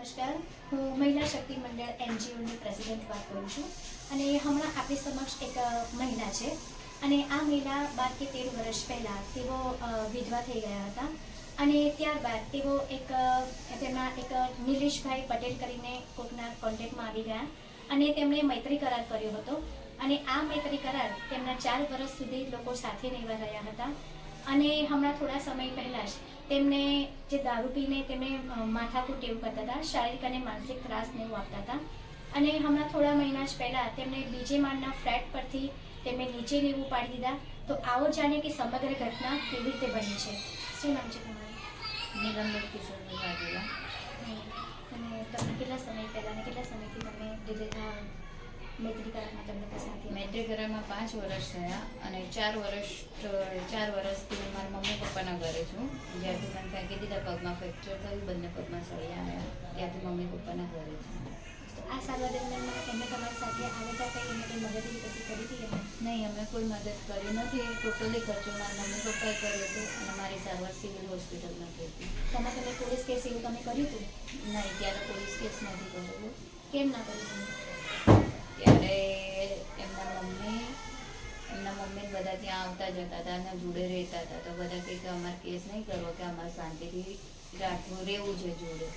નમસ્કાર, હું મહિલા શક્તિ મંડળ એનજીઓની પ્રેસિડેન્ટ વાત કરું છું અને હમણાં આપણી સમક્ષ એક મહિલા છે અને આ મહિલા 12 કે 13 વર્ષ પહેલાં તેઓ વિધવા થઈ ગયા હતા અને ત્યારબાદ તેઓ તેમના એક નિલેશભાઈ પટેલ કરીને કોઈકના કોન્ટેક્ટમાં આવી ગયા અને તેમણે મૈત્રી કરાર કર્યો હતો અને આ મૈત્રી કરાર તેમના 4 વર્ષ સુધી લોકો સાથે રહેવા રહ્યા હતા અને હમણાં થોડા સમય પહેલાં જ તેમને જે દારૂ પીને તેમને માથાકૂટ એવું કરતા હતા, શારીરિક અને માનસિક ત્રાસને એવું આપતા હતા અને હમણાં થોડા મહિના જ પહેલાં તેમને બીજે માળના ફ્લેટ પરથી તેમને નીચે લેવું પાડી દીધા. તો આવો જાણીએ કે સમગ્ર ઘટના કેવી રીતે બની છે. શું નામ છે તમારું? નીલમબેન કિશોરભાઈ વાઘેલા. અને તમને કેટલા સમય પહેલાં અને કેટલા સમયથી તમે મૈત્રી કરારમાં તમને પસંદ? મૈત્રી કરારમાં 5 વર્ષ થયા અને 4 વર્ષથી હું મારા મમ્મી પપ્પાના ઘરે છું. જ્યારથી મને ફેંકી દીધા, પગમાં ફ્રેક્ચર થયું, બંને પગમાં સળિયા આવ્યા, ત્યારથી મમ્મી પપ્પાના ઘરે છું. આ સારવાર દરમિયાન એમને તમારી સાથે આવેલા કંઈ એમને કંઈ મદદ કશી કરી હતી એમને? નહીં, અમે કોઈ મદદ કરી નથી. ટોટલી ખર્ચો મારા મમ્મી પપ્પાએ કર્યો હતો અને મારી સારવાર સિવિલ હોસ્પિટલમાં થઈ હતી. તમે પોલીસ કેસ એવું તમે કર્યું હતું? નહીં, ત્યારે પોલીસ કેસ નથી કરેલો. કેમ ના કર્યું? ત્યારે એમના મમ્મી બધા ત્યાં આવતા જતા હતા અને જોડે રહેતા હતા. તો બધા કહે કે અમારે કેસ નહીં કરવો, કે અમારે શાંતિથી રાખવું, રહેવું છે જોડે.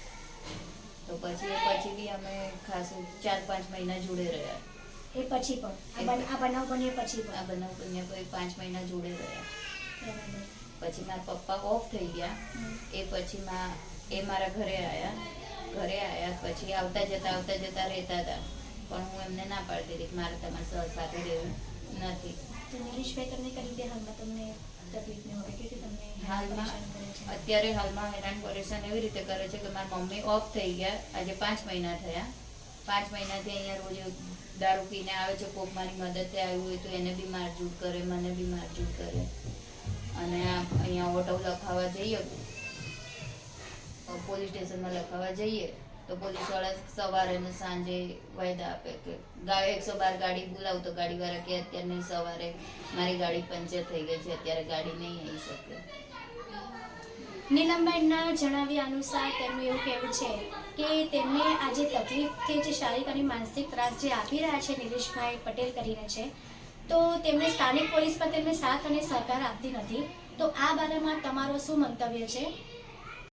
તો પછી બી અમે ખાસું 4-5 મહિના જોડે રહ્યા. એ પછી પણ આ બનાવ બન્યા પછી પણ? આ બનાવ બન્યા પછી 5 મહિના જોડે રહ્યા. પછી મારા પપ્પા ઓફ થઈ ગયા. એ પછી એ મારા ઘરે આવ્યા. પછી આવતા જતા રહેતા હતા. પણ હું એમને ના પાડતી હતી કે મારે તમારી સાથે રહેવું નથી. તો નિલેશભાઈ તમને કઈ રીતે હાલમાં તમને તકલીફ ન હોય કે તમને અત્યારે હાલમાં હેરાન પરેશાન એવી રીતે કરે છે કે મારી મમ્મી ઓફ થઈ ગયા. આજે 5 મહિના થયા. 5 મહિનાથી અહીંયા રોજ દારૂ પીને આવે છે. કોક મારી મદદે આવ્યું હોય તો એને બી મારઝૂડ કરે, મને બી મારઝૂડ કરે. અને અહીંયા ઓટો લખાવવા જઈએ, પોલીસ સ્ટેશનમાં લખાવવા જઈએ તો પોલીસવાળા સવારે અને સાંજે વાયદા આપે કે 112 ગાડી બોલાવું તો ગાડીવાળા કે અત્યારે નહીં, સવારે મારી ગાડી પંચર થઈ ગઈ છે, અત્યારે ગાડી નહીં આવી શકે. નીલમબેનના જણાવ્યા અનુસાર તેમનું એવું કહેવું છે કે તેમને આજે તકલીફથી જે શારીરિક અને માનસિક ત્રાસ જે આપી રહ્યા છે નિલેશભાઈ પટેલ કરીને છે, તો તેમને સ્થાનિક પોલીસ પર તેમને સાથ અને સહકાર આપતી નથી. તો આ બારામાં તમારો શું મંતવ્ય છે?